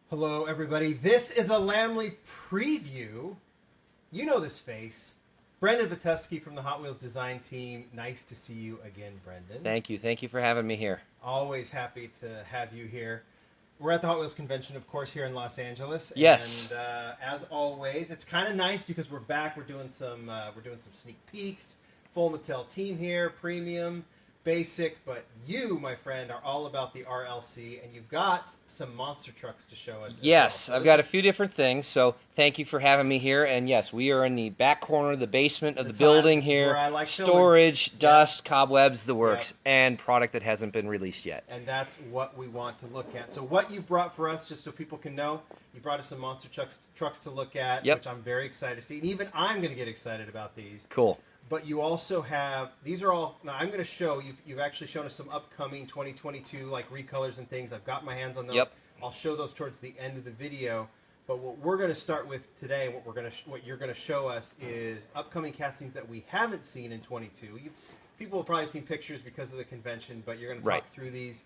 Hello, everybody. This is a Lamley preview. You know this face. Brendon Vetuskey from the Hot Wheels design team. Nice to see you again, Brendon. Thank you. Thank you for having me here. Always happy to have you here. We're at the Hot Wheels convention, of course, here in Los Angeles. Yes. And as always, it's kind of nice because we're back. We're doing some sneak peeks. Full Mattel team here, premium, basic. But you, my friend, are all about the RLC, and you've got some monster trucks to show us. Yes, well. So I've got a few different things. So thank you for having me here. And yes, we are in the back corner, the basement of the building here. Where I like storage, filming. dust, cobwebs, the works, and product that hasn't been released yet. And that's what we want to look at. So what you brought for us, just so people can know, you brought us some monster trucks to look at, which I'm very excited to see. And even I'm going to get excited about these. Cool. But you also have, these are all, now I'm going to show, you've actually shown us some upcoming 2022 like recolors and things. I've got my hands on those. Yep. I'll show those towards the end of the video. But what we're going to start with today, what you're going to show us is upcoming castings that we haven't seen in 22. People have probably seen pictures because of the convention, but you're going to talk through these.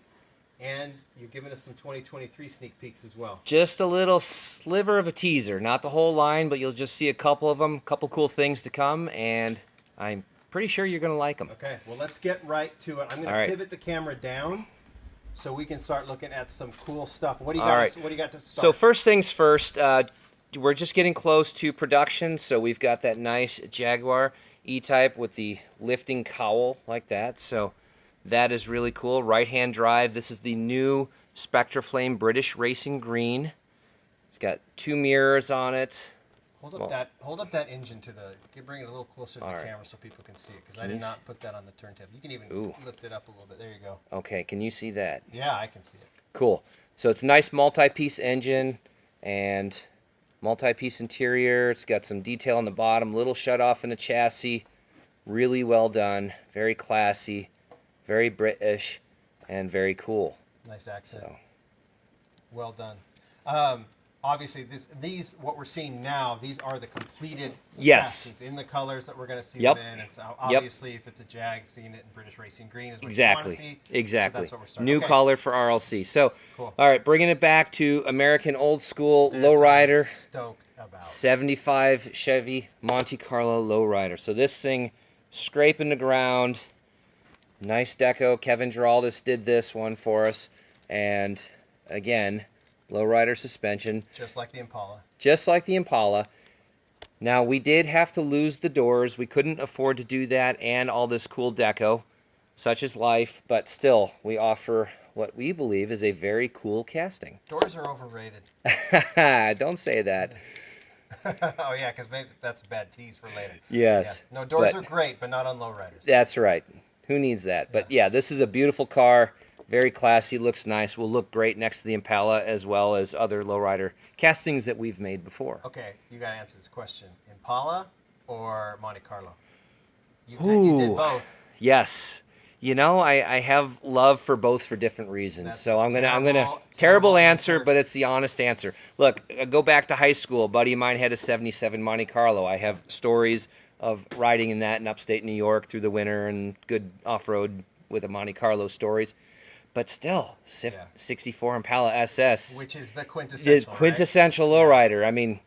And you're giving us some 2023 sneak peeks as well. Just a little sliver of a teaser. Not the whole line, but you'll just see a couple of them, a couple cool things to come, and I'm pretty sure you're going to like them. Okay, well, let's get right to it. I'm going to pivot the camera down so we can start looking at some cool stuff. What do you got? What do you got to start? So first things first, we're just getting close to production, so we've got that nice Jaguar E-Type with the lifting cowl like that. So that is really cool. Right-hand drive. This is the new Spectraflame British Racing Green. It's got 2 mirrors on it. Hold up that engine to bring it a little closer to the camera so people can see it, because I did not put that on the turntable. You can even lift it up a little bit. There you go. Okay, can you see that? Yeah, I can see it. Cool. So it's a nice multi-piece engine and multi-piece interior. It's got some detail on the bottom, little shut-off in the chassis. Really well done, very classy, very British, and very cool. Nice accent. So. Well done. Obviously, what we're seeing now, these are the completed castings in the colors that we're going to see them in. And so obviously, if it's a Jag, seeing it in British Racing Green is what you want to see. Exactly. So that's what we're starting. New color for RLC. So, cool. All right, bringing it back to American old school lowrider. Stoked about 75 Chevy Monte Carlo lowrider. So this thing scraping the ground. Nice deco. Kevin Giraldus did this one for us, and again, lowrider suspension. Just like the Impala. Just like the Impala. Now, we did have to lose the doors. We couldn't afford to do that and all this cool deco, such as life, but still, we offer what we believe is a very cool casting. Doors are overrated. Don't say that. Oh, yeah, because maybe that's a bad tease for later. Yes. Yeah. No, doors are great, but not on lowriders. That's right. Who needs that? But yeah, this is a beautiful car. Very classy, looks nice, will look great next to the Impala as well as other lowrider castings that we've made before. Okay, you got to answer this question. Impala or Monte Carlo? You did both. Yes. You know, I have love for both for different reasons. So I'm gonna terrible answer, but it's the honest answer. Look, go back to high school. A buddy of mine had a 77 Monte Carlo. I have stories of riding in that in upstate New York through the winter and good off-road with a Monte Carlo stories. But still, 64 Impala SS. Which is the quintessential, quintessential lowrider. I mean,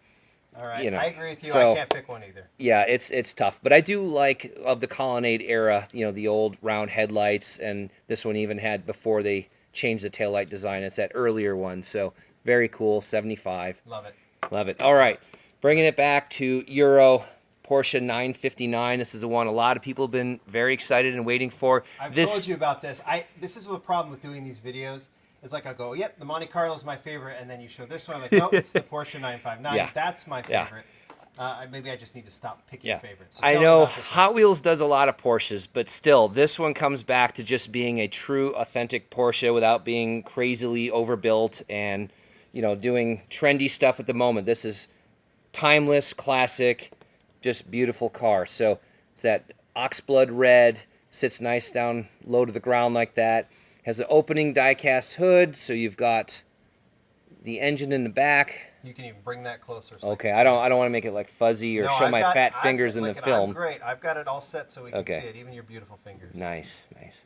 all right. You know, I agree with you. So, I can't pick one either. Yeah, it's tough. But I do like, of the Colonnade era, you know, the old round headlights. And this one even had, before they changed the taillight design, it's that earlier one. So very cool, 75. Love it. Love it. All right, bringing it back to Euro. Porsche 959. This is the one a lot of people have been very excited and waiting for. I've told you about this. This is the problem with doing these videos. It's like I go, yep, the Monte Carlo is my favorite, and then you show this one. I'm like, no, it's the Porsche 959. Yeah. That's my favorite. Maybe I just need to stop picking favorites. So I know Hot Wheels does a lot of Porsches, but still, this one comes back to just being a true, authentic Porsche without being crazily overbuilt and, you know, doing trendy stuff at the moment. This is timeless, classic, just beautiful car. So it's that oxblood red, sits nice down low to the ground like that. Has an opening die-cast hood, so you've got the engine in the back. You can even bring that closer. So okay, I don't want to make it like fuzzy or show my fat fingers in the film. Great, I've got it all set so we can see it, even your beautiful fingers. Nice, nice.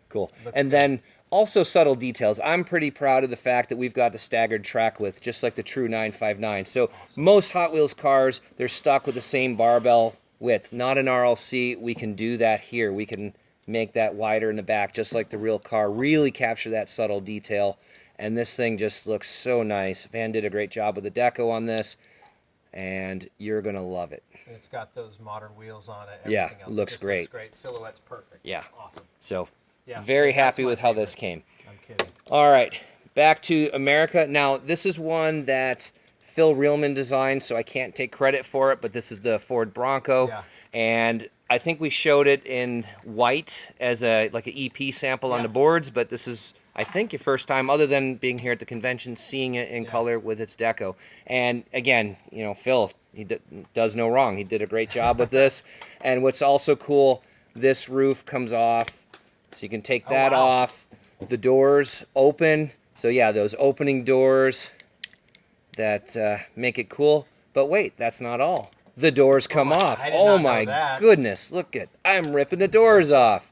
Cool. Looks And good. then also subtle details. I'm pretty proud of the fact that we've got the staggered track width, just like the true 959. So most Hot Wheels cars, they're stuck with the same barbell width. Not an RLC. We can do that here. We can make that wider in the back, just like the real car. Really capture that subtle detail. And this thing just looks so nice. Van did a great job with the deco on this, and you're going to love it. And it's got those modern wheels on it. Yeah, Everything else. looks It just great. Looks great. Silhouette's perfect. Yeah. It's awesome. So Yeah. very That's happy my with how favorite. this came. I'm kidding. All right, back to America. Now, this is one that Phil Reelman designed, so I can't take credit for it, but this is the Ford Bronco. Yeah. And I think we showed it in white as a like an EP sample on Yeah. the boards, but this is, I think, your first time, other than being here at the convention, seeing it in color with its deco. And again, you know, Phil, he does no wrong. He did a great job with this. And what's also cool, this roof comes off, so you can take that wow. off. The doors open. So yeah, those opening doors that make it cool. But wait, that's not all. The doors come off. I did Oh not know my that. goodness, look at, I'm ripping the doors off.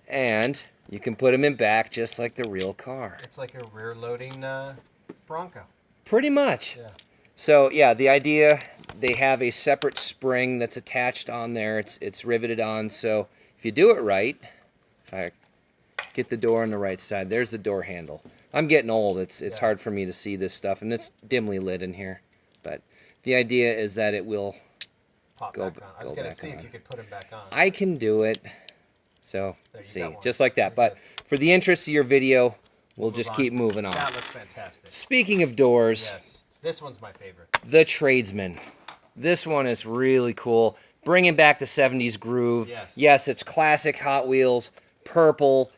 And you can put them in back just like the real car. It's like a rear loading Bronco. Pretty much. Yeah. So yeah, the idea, they have a separate spring that's attached on there. It's riveted on. So if you do it right, if I get the door on the right side, there's the door handle. I'm getting old. It's hard for me to see this stuff, and it's dimly lit in here. But the idea is that it will Pop Go- back on. I go was going to back see on. if you could put him back on. I can do it. So, There, you see, got one. just like that. Very But for the interest of your video, we'll Move just on. keep moving on. That looks fantastic. Speaking of doors, Yes. This one's my favorite. the Tradesman. This one is really cool. Bringing back the 70s groove. Yes. Yes, it's classic Hot Wheels, purple,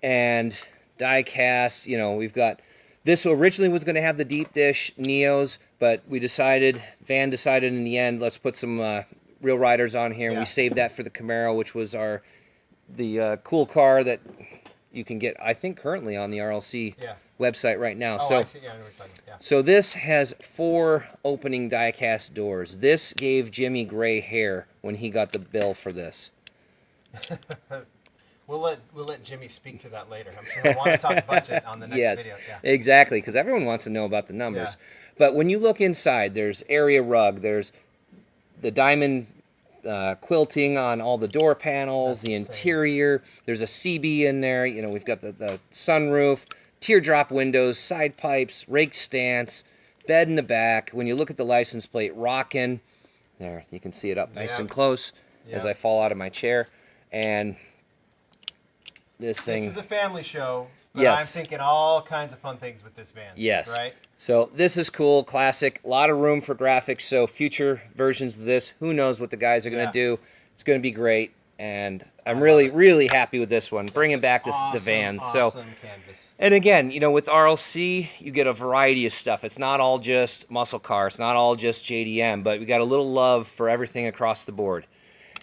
and die-cast. You know, we've got... This originally was going to have the deep dish Neos, but Van decided in the end, let's put some real riders on here, and Yeah. we saved that for the Camaro, which was the cool car that you can get, I think, currently on the RLC Yeah. website right now. Oh, so, I see. Yeah, I know what you're talking about. so this has 4 opening die-cast doors. This gave Jimmy gray hair when he got the bill for this. Yeah. We'll let Jimmy speak to that later. I'm sure he'll want to talk budget on the next Yes, video. Yeah. exactly, because everyone wants to know about the numbers. Yeah. But when you look inside, there's area rug, there's the diamond quilting on all the door panels, That's the insane. interior. There's a CB in there. You know, we've got the sunroof, teardrop windows, side pipes, rake stance, bed in the back. When you look at the license plate, rockin'. There, you can see it up nice Yeah. and close as Yeah. I fall out of my chair. And this thing... This is a family show, but Yes. I'm thinking all kinds of fun things with this van. Yes. Right? So this is cool, classic. A lot of room for graphics. So future versions of this, who knows what the guys are going Yeah. to do. It's going to be great. And I'm love really, it. really happy with this one. Bringing back the vans. So, Awesome canvas. and again, you know, with RLC, you get a variety of stuff. It's not all just muscle car. It's not all just JDM. But we got a little love for everything across the board.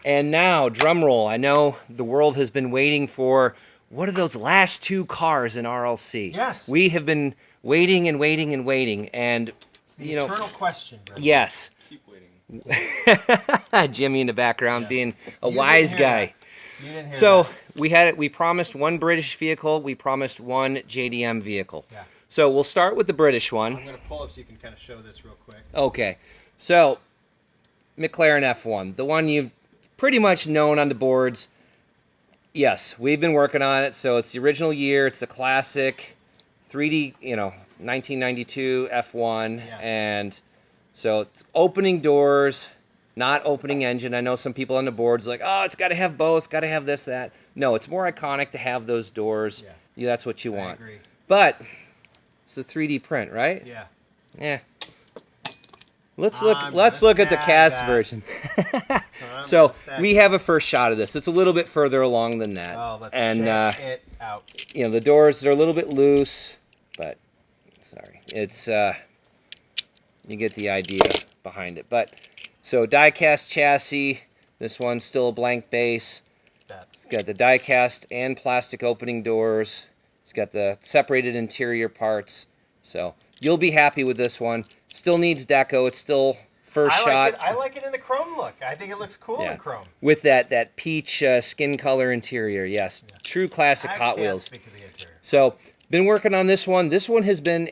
And now, drum roll. I know the world has been waiting for, what are those last 2 cars in RLC? Yes. We have been waiting and waiting and waiting. And, It's the you know, eternal question, Brendon. yes. Keep waiting. Jimmy in the background being a You wise didn't hear guy. that. You didn't hear So that. we promised 1 British vehicle. We promised 1 JDM vehicle. Yeah. So we'll start with the British I'm one. going to pull up so you can kind of show this real quick. Okay. So McLaren F1, the one you've pretty much known on the boards. Yes, we've been working on it. So it's the original year. It's the classic 3D, you know, 1992 F1. Yes. And so it's opening doors, not opening engine. I know some people on the boards like, oh, it's got to have both, got to have this, that. No, it's more iconic to have those doors. Yeah. That's what you I want. agree. But it's a 3D print, right? Yeah. Yeah. Let's look I'm at gonna the snag cast that. version. I'm So gonna snag we it. have a first shot of this. It's a little bit further along than that. Oh, let's and check it out. you know, the doors are a little bit loose, but sorry. It's you get the idea behind it. But so die-cast chassis, this one's still a blank base. That's It's got the die-cast and plastic opening doors. It's got the separated interior parts. So you'll be happy with this one. Still needs deco. It's still first shot. I like it in the chrome look. I think it looks cool in chrome. With that peach skin color interior. Yes, true classic Hot Wheels. Speak to the interior. So, been working on this one. This one has been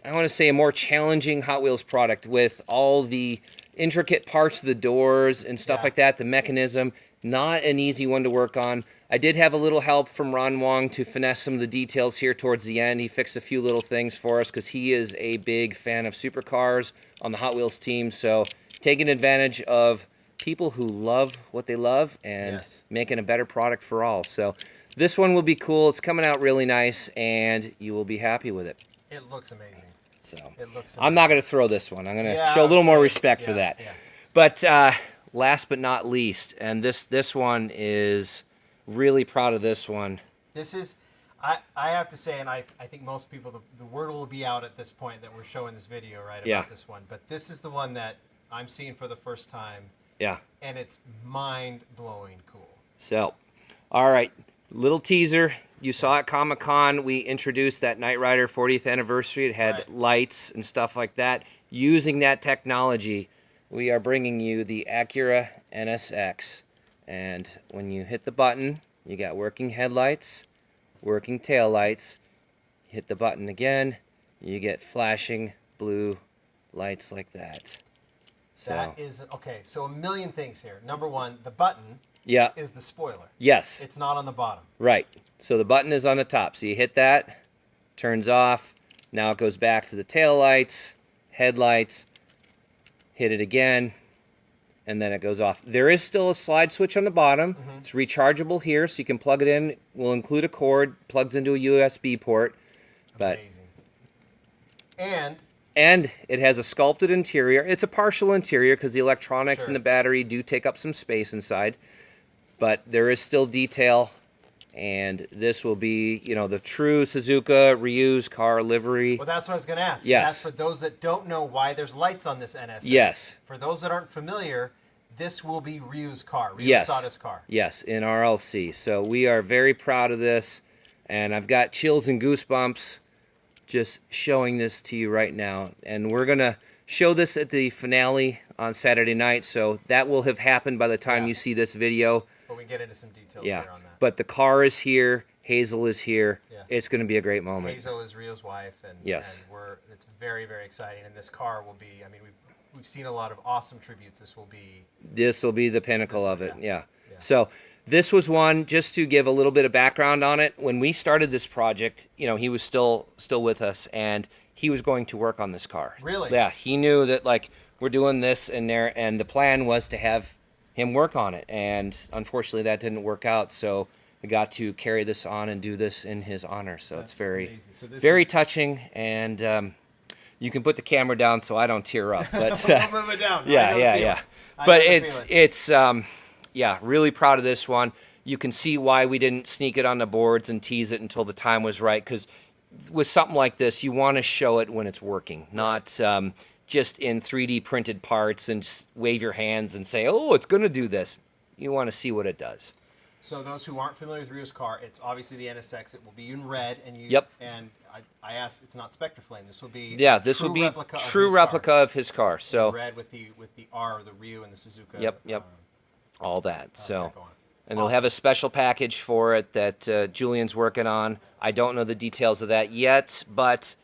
I want to say a more challenging Hot Wheels product with all the intricate parts of the doors and stuff like that, the mechanism. Not an easy one to work on. I did have a little help from Ron Wong to finesse some of the details here towards the end. He fixed a few little things for us because he is a big fan of supercars on the Hot Wheels team. So taking advantage of people who love what they love and making a better product for all. So this one will be cool. It's coming out really nice, and you will be happy with it. It looks amazing. So it looks amazing. I'm not going to throw this one. I'm going to show a little more respect for that. Yeah. But last but not least, and this one is really proud of this one. This is, I have to say, and I think most people, the word will be out at this point that we're showing this video, right, about this one. But this is the one that I'm seeing for the first time. Yeah. And it's mind-blowing cool. So, all right, little teaser. You saw at Comic-Con, we introduced that Knight Rider 40th anniversary. It had lights and stuff like that. Using that technology, we are bringing you the Acura NSX. And when you hit the button, you got working headlights, working taillights. Hit the button again, you get flashing blue lights like that. So, that is, okay, so a million things here. Number one, the button is the spoiler. Yes. It's not on the bottom. Right. So the button is on the top. So you hit that, turns off. Now it goes back to the taillights, headlights, hit it again, and then it goes off. There is still a slide switch on the bottom. It's rechargeable here, so you can plug it in. We'll include a cord, plugs into a USB port. But amazing. And it has a sculpted interior. It's a partial interior because the electronics and the battery do take up some space inside. But there is still detail. And this will be, the true Suzuka reused car livery. Well, that's what I was going to ask. Yes. That's for those that don't know why there's lights on this NSX. Yes. For those that aren't familiar, this will be reused car, reused sawdust car. Yes, in RLC. So we are very proud of this. And I've got chills and goosebumps just showing this to you right now. And we're going to show this at the finale on Saturday night. So that will have happened by the time you see this video. But we get into some details here on that. But the car is here. Hazel is here. Yeah. It's going to be a great moment. Hazel is Rio's wife. And, and it's very, very exciting. And this car will be, we've seen a lot of awesome tributes. This will be the pinnacle of it. Yeah. So this was one, just to give a little bit of background on it. When we started this project, he was still with us, and he was going to work on this car. Really? Yeah. He knew that, we're doing this and the plan was to have him work on it. And unfortunately, that didn't work out. So we got to carry this on and do this in his honor. So it's very, very touching. And you can put the camera down so I don't tear up. But I'll move it down. Yeah. But it's really proud of this one. You can see why we didn't sneak it on the boards and tease it until the time was right. Because with something like this, you want to show it when it's working, not just in 3D printed parts and just wave your hands and say, oh, it's going to do this. You want to see what it does. So those who aren't familiar with Rio's car, it's obviously the NSX. It will be in red, and And I asked, it's not Spectre Flame. This will be this will be true replica of his car. So in red with the R, the Rio, and the Suzuka. Yep. All that. So, and they'll have a special package for it that Julian's working on. I don't know the details of that yet, but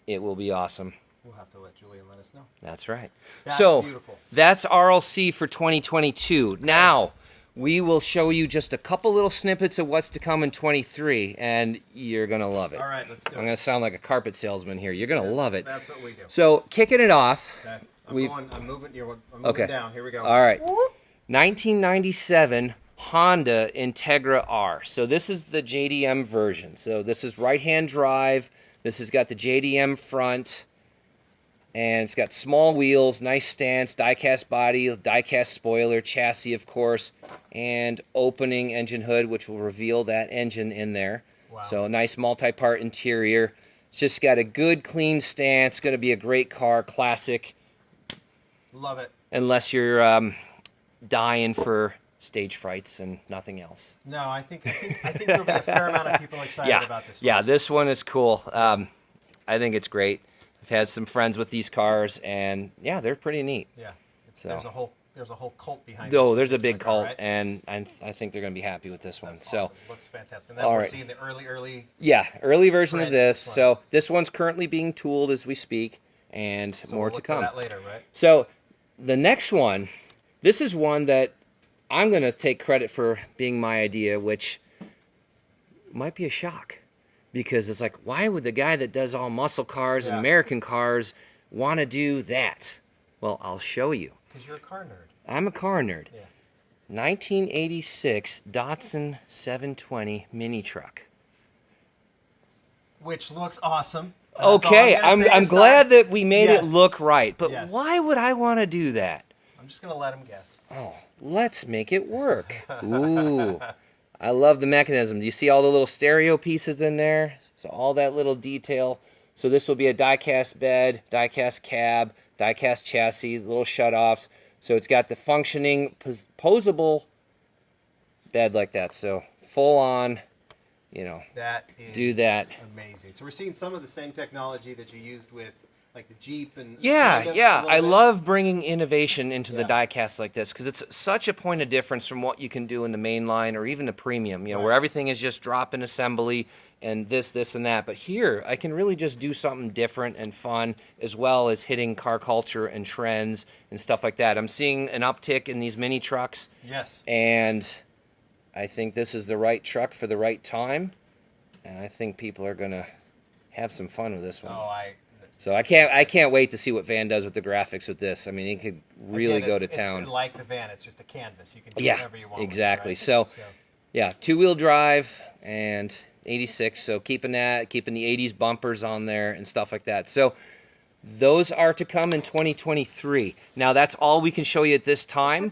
it will be awesome. We'll have to let Julian let us know. That's right. That's so beautiful. That's RLC for 2022. Now, we will show you just a couple little snippets of what's to come in 23, and you're going to love it. All right, let's do it. I'm going to sound like a carpet salesman here. You're going to love it. That's what we do. So, kicking it off. Okay. I'm moving down. Here we go. All right. 1997 Honda Integra R. So this is the JDM version. So this is right-hand drive. This has got the JDM front. And it's got small wheels, nice stance, die-cast body, die-cast spoiler, chassis, of course, and opening engine hood, which will reveal that engine in there. Wow. So a nice multi-part interior. It's just got a good, clean stance. Going to be a great car, classic. Love it. Unless you're dying for stage frights and nothing else. No, I think there'll be a fair amount of people excited about this one. Yeah, this one is cool. I think it's great. I've had some friends with these cars, and yeah, they're pretty neat. Yeah. So. There's a whole cult behind. Oh, this there's a big particular car, cult, right? and I think they're going to be happy with this one. That's So. awesome. Looks fantastic. And then All we're right. seeing the early. Yeah, early version of Brand this. this one. So this one's currently being tooled as we speak, and So more we'll to look for come. that later, right? So the next one, this is one that I'm going to take credit for being my idea, which might be a shock, because it's like, why would the guy that does all muscle cars and Yeah. American cars want to do that? Well, I'll show you. Because you're a car nerd. I'm a car nerd. Yeah. 1986 Datsun 720 mini truck. Which looks awesome. That's all Okay, I'm gonna say I'm to glad start. that we made it Yes. look right, but Yes. why would I want to do that? I'm just gonna let him guess. Oh, let's make it work. Ooh, I love the mechanism. Do you see all the little stereo pieces in there? So all that little detail. So this will be a die-cast bed, die-cast cab, die-cast chassis, little shutoffs. So it's got the functioning posable bed like that. So full on, you know, That is do that. amazing. So we're seeing some of the same technology that you used with like the Jeep and Yeah, kind of yeah. a little I bit. love bringing innovation into the Yeah. die-cast like this because it's such a point of difference from what you can do in the main line or even the premium, you know, Right. where everything is just drop-in assembly and this, and that. But here, I can really just do something different and fun as well as hitting car culture and trends and stuff like that. I'm seeing an uptick in these mini trucks, Yes. and I think this is the right truck for the right time, and I think people are going to have some fun with this one. Oh, So I can't wait to see what Van does with the graphics with this. I mean, he could really again, go to it's town. like the van. It's just a canvas. You can do Yeah, whatever you want. exactly. With it, So- right? Yeah, two-wheel drive and 86. So keeping the 80s bumpers on there and stuff like that. So those are to come in 2023. Now that's all we can show you at this time.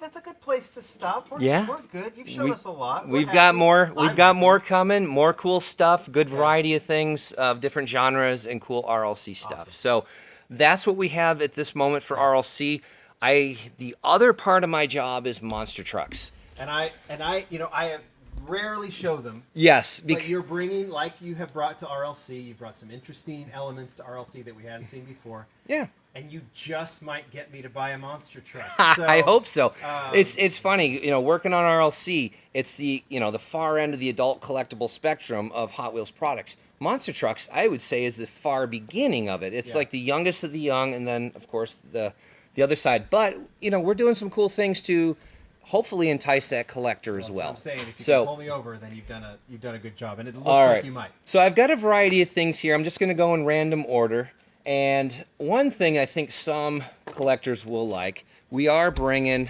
That's a good place to stop. Yeah. We're good. You've shown us a lot. We're We've got happy. more. We've I'm got happy. more coming. More cool stuff. Good variety of things of different genres and cool RLC stuff. Awesome. So that's what we have at this moment for RLC. The other part of my job is monster trucks. And I have rarely show them. Yes, But you're bringing, like you have brought to RLC, you brought some interesting elements to RLC that we hadn't seen before. yeah. And you just might get me to buy a monster truck. So, I hope so. um, It's funny, working on RLC, it's the far end of the adult collectible spectrum of Hot Wheels products. Monster trucks, I would say, is the far beginning of it. It's Yeah. like the youngest of the young, and then of course the other side. But we're doing some cool things to hopefully entice that collector as That's well. what I'm saying. If you So- can pull me over, then you've done a good job, and it looks All like right. you might. So I've got a variety of things here. I'm just going to go in random order. And one thing I think some collectors will like, we are bringing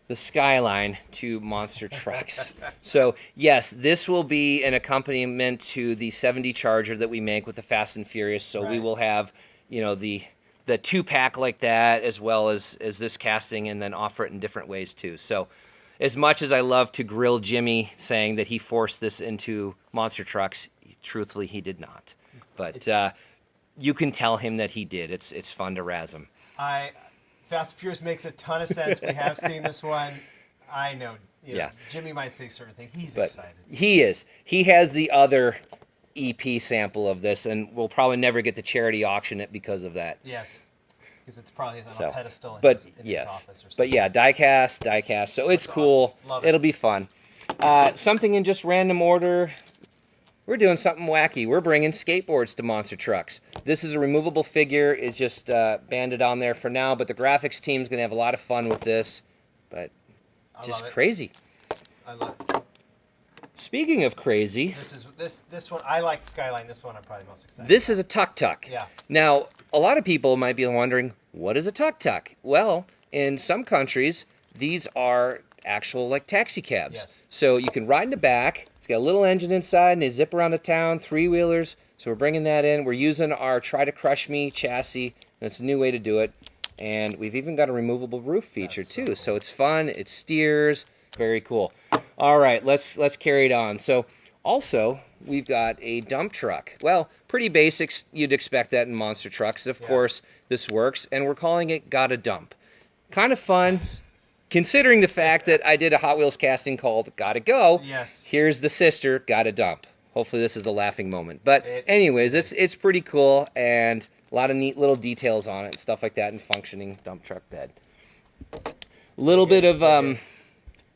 the Skyline to monster trucks. So yes, this will be an accompaniment to the 70 Charger that we make with the Fast and Furious. So we Right. will have, the 2-pack like that, as well as this casting, and then offer it in different ways too. So as much as I love to grill Jimmy saying that he forced this into monster trucks, truthfully he did not. But you can tell him that he did. It's fun to razz him. Fast and Furious makes a ton of sense. We have seen this one. I know. Yeah. Jimmy might say certain things. He's But excited. he is. He has the other EP sample of this, and we'll probably never get to charity auction it because of that. Yes. Because it's probably on So, a pedestal in, but his yes, office or something. but yeah, diecast. So it's That's cool. awesome. Love it. It'll be fun. Something in just random order. We're doing something wacky. We're bringing skateboards to monster trucks. This is a removable figure. It's just banded on there for now, but the graphics team's gonna have a lot of fun with this. But I just love it. crazy. I love it. Speaking of crazy, This one. I like Skyline. This one I'm probably most excited. this is a tuk-tuk. Yeah. Now, a lot of people might be wondering, what is a tuk-tuk? Well, in some countries, these are actual like taxi cabs. Yes. So you can ride in the back. It's got a little engine inside, and they zip around the town, 3-wheelers. So we're bringing that in. We're using our Try to Crush Me chassis, and it's a new way to do it. And we've even got a removable roof feature That's so too. cool. So it's fun. It steers. Very cool. All right, let's carry it on. So also we've got a dump truck. Well, pretty basics. You'd expect that in monster trucks. Of course, this works, and we're calling it Gotta Dump. Kind of fun, considering the fact that I did a Hot Wheels casting called Gotta Go. Yes. Here's the sister, Gotta Dump. hopefully this is the laughing moment. But It anyways, it's pretty cool, and a lot of neat little details on it and stuff like that, and functioning dump truck bed. A little bit of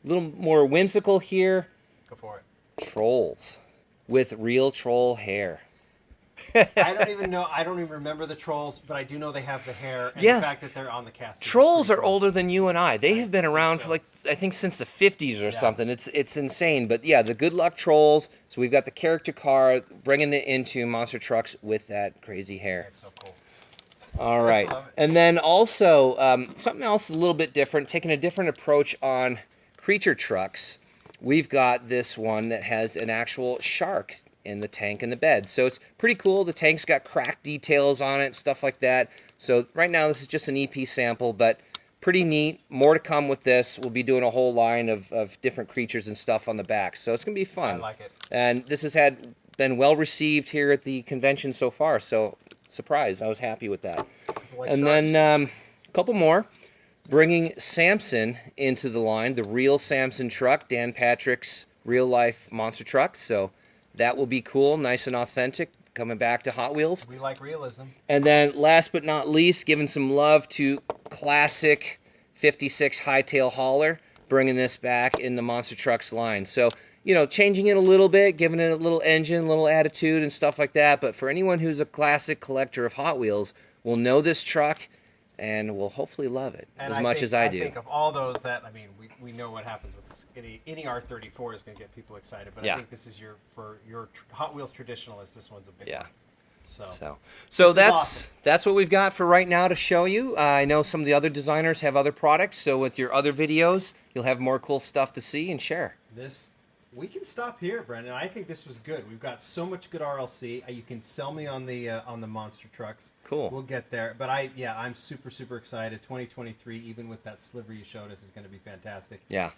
little more whimsical here. Go for it. Trolls with real troll hair. I don't even know. I don't even remember the trolls, but I do know they have the hair and Yes. the fact that they're on the cast. Trolls are older than you and I. They have been around so. for, like, I think since the 50s or something. It's insane. But yeah, the Good Luck Trolls. So we've got the character car, bringing it into monster trucks with that crazy hair. That's so cool. All right. love it. And then also something else a little bit different, taking a different approach on creature trucks. We've got this one that has an actual shark in the tank and the bed. So it's pretty cool. The tank's got crack details on it, stuff like that. So right now this is just an EP sample, but pretty neat. More to come with this. We'll be doing a whole line of different creatures and stuff on the back. So it's going to be fun. I like it. And this has been well received here at the convention so far. So surprise, I was happy with that. Like And sharks. then a couple more. Bringing Samson into the line, the real Samson truck, Dan Patrick's real life monster truck. So that will be cool, nice and authentic, coming back to Hot Wheels. We like realism. And then last but not least, giving some love to classic 56 Hightail Hauler, bringing this back in the monster trucks line. So, you know, changing it a little bit, giving it a little engine, a little attitude and stuff like that. But for anyone who's a classic collector of Hot Wheels, will know this truck and will hopefully love it And as much as I do. I think of all those that, I mean, we know what happens with this. Any R34 is going to get people excited, but Yeah. I think this is for your Hot Wheels traditionalists, this one's a big Yeah. one. So So This is that's awesome. that's what we've got for right now to show you. I know some of the other designers have other products, so with your other videos, you'll have more cool stuff to see and share. we can stop here, Brendan. I think this was good. We've got so much good RLC. You can sell me on the monster trucks. Cool. We'll get there. But I'm super excited. 2023, even with that sliver you showed us, is going to be fantastic. Yeah.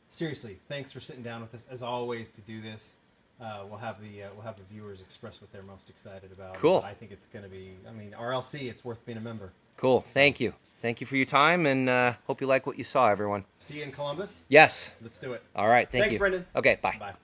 Seriously, thanks for sitting down with us as always to do this. We'll have the viewers express what they're most excited about. Cool. I think it's going to be. I mean, RLC. It's worth being a member. Cool. Thank you. Thank you for your time, and hope you like what you saw, everyone. See you in Columbus. Yes. Let's do it. All right. Thank Thanks, you. Brendan. Okay. Bye. Bye.